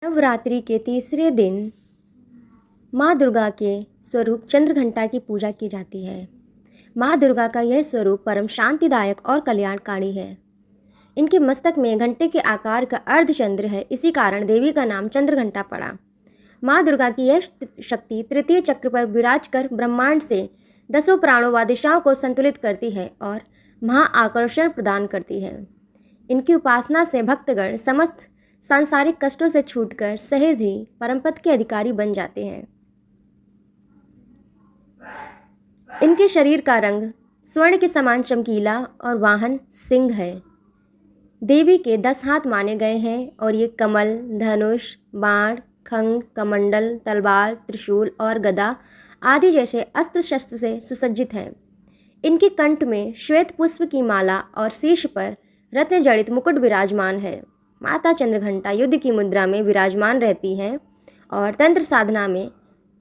नवरात्रि के तीसरे दिन माँ दुर्गा के स्वरूप चंद्रघंटा की पूजा की जाती है। माँ दुर्गा का यह स्वरूप परम शांतिदायक और कल्याणकारी है। इनके मस्तक में घंटे के आकार का अर्धचंद्र है, इसी कारण देवी का नाम चंद्रघंटा पड़ा। माँ दुर्गा की यह शक्ति तृतीय चक्र पर विराज कर ब्रह्मांड से दसों प्राणों व दिशाओं को संतुलित करती है और महाआकर्षण प्रदान करती है। इनकी उपासना से भक्तगण समस्त सांसारिक कष्टों से छूटकर सहज ही परमपद के अधिकारी बन जाते हैं। इनके शरीर का रंग स्वर्ण के समान चमकीला और वाहन सिंह है। देवी के 10 हाथ माने गए हैं और ये कमल, धनुष, बाण, खंग, कमंडल, तलवार, त्रिशूल और गदा आदि जैसे अस्त्र शस्त्र से सुसज्जित है। इनके कंठ में श्वेत पुष्प की माला और शीर्ष पर रत्न जड़ित मुकुट विराजमान है। माता चंद्रघंटा युद्ध की मुद्रा में विराजमान रहती हैं और तंत्र साधना में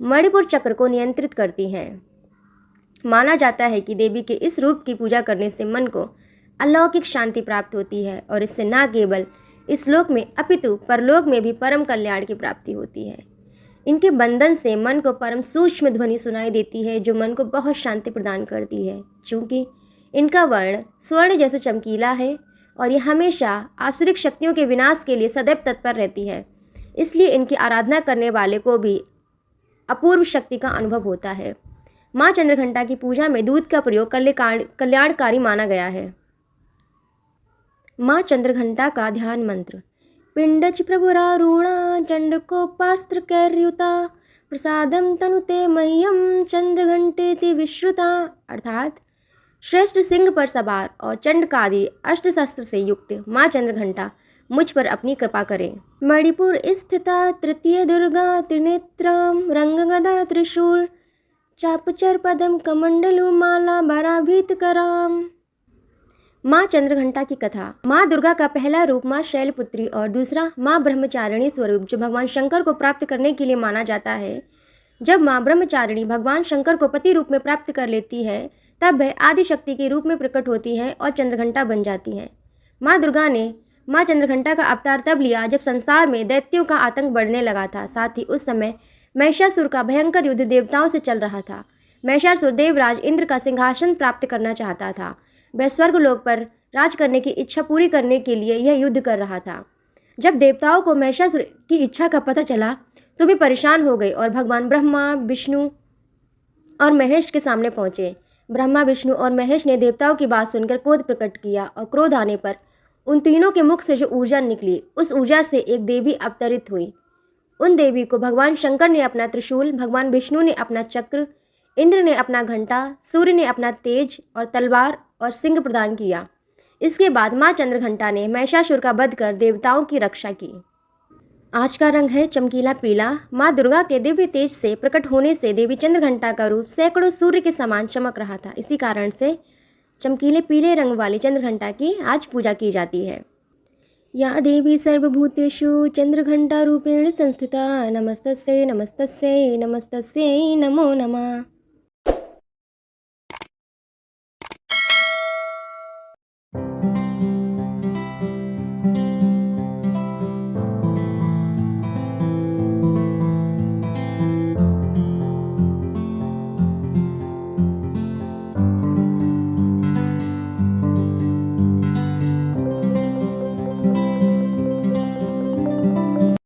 मणिपुर चक्र को नियंत्रित करती हैं। माना जाता है कि देवी के इस रूप की पूजा करने से मन को अलौकिक शांति प्राप्त होती है और इससे न केवल इस लोक में अपितु परलोक में भी परम कल्याण की प्राप्ति होती है। इनके बंधन से मन को परम सूक्ष्म ध्वनि सुनाई देती है जो मन को बहुत शांति प्रदान करती है। चूँकि इनका वर्ण स्वर्ण जैसे चमकीला है और ये हमेशा आसुरिक शक्तियों के विनाश के लिए सदैव तत्पर रहती है, इसलिए इनकी आराधना करने वाले को भी अपूर्व शक्ति का अनुभव होता है। माँ चंद्रघंटा की पूजा में दूध का प्रयोग कल्याणकारी माना गया है। माँ चंद्रघंटा का ध्यान मंत्र। पिंडच प्रभुरारूणा चंडकोपास्त्र कैर्युता प्रसादम तनुते मह्यम चंद्रघंटेति विश्रुता, अर्थात श्रेष्ठ सिंह पर सवार और चंडकादि अस्त्र शस्त्र से युक्त माँ चंद्रघंटा मुझ पर अपनी कृपा करें। मणिपुर स्थिता तृतीय दुर्गा त्रिनेत्राम रंगगदा त्रिशूल चापचर पदम कमंडलु माला बराभीत कराम। माँ चंद्रघंटा की कथा। माँ दुर्गा का पहला रूप माँ शैलपुत्री और दूसरा माँ ब्रह्मचारिणी स्वरूप जो भगवान शंकर को प्राप्त करने के लिए माना जाता है। जब माँ ब्रह्मचारिणी भगवान शंकर को पति रूप में प्राप्त कर लेती है तब वह आदि शक्ति के रूप में प्रकट होती है और चंद्रघंटा बन जाती है। माँ दुर्गा ने माँ चंद्रघंटा का अवतार तब लिया जब संसार में दैत्यों का आतंक बढ़ने लगा था। साथ ही उस समय महिषासुर का भयंकर युद्ध देवताओं से चल रहा था। महिषासुर देवराज इंद्र का सिंहासन प्राप्त करना चाहता था। वह स्वर्गलोक पर राज करने की इच्छा पूरी करने के लिए यह युद्ध कर रहा था। जब देवताओं को महिषासुर की इच्छा का पता चला तो वे परेशान हो गए और भगवान ब्रह्मा, विष्णु और महेश के सामने पहुँचे। ब्रह्मा, विष्णु और महेश ने देवताओं की बात सुनकर क्रोध प्रकट किया और क्रोध आने पर उन तीनों के मुख से जो ऊर्जा निकली उस ऊर्जा से एक देवी अवतरित हुई। उन देवी को भगवान शंकर ने अपना त्रिशूल, भगवान विष्णु ने अपना चक्र, इंद्र ने अपना घंटा, सूर्य ने अपना तेज और तलवार और सिंह प्रदान किया। इसके बाद माँ चंद्रघंटा ने महिषासुर का वध कर देवताओं की रक्षा की। आज का रंग है चमकीला पीला। माँ दुर्गा के दिव्य तेज से प्रकट होने से देवी चंद्रघंटा का रूप सैकड़ों सूर्य के समान चमक रहा था। इसी कारण से चमकीले पीले रंग वाली चंद्रघंटा की आज पूजा की जाती है। या देवी सर्वभूतेषु चंद्रघंटा रूपेण संस्थिता नमस्तस्यै नमस्तस्यै नमस्तस्यै नमो नमः।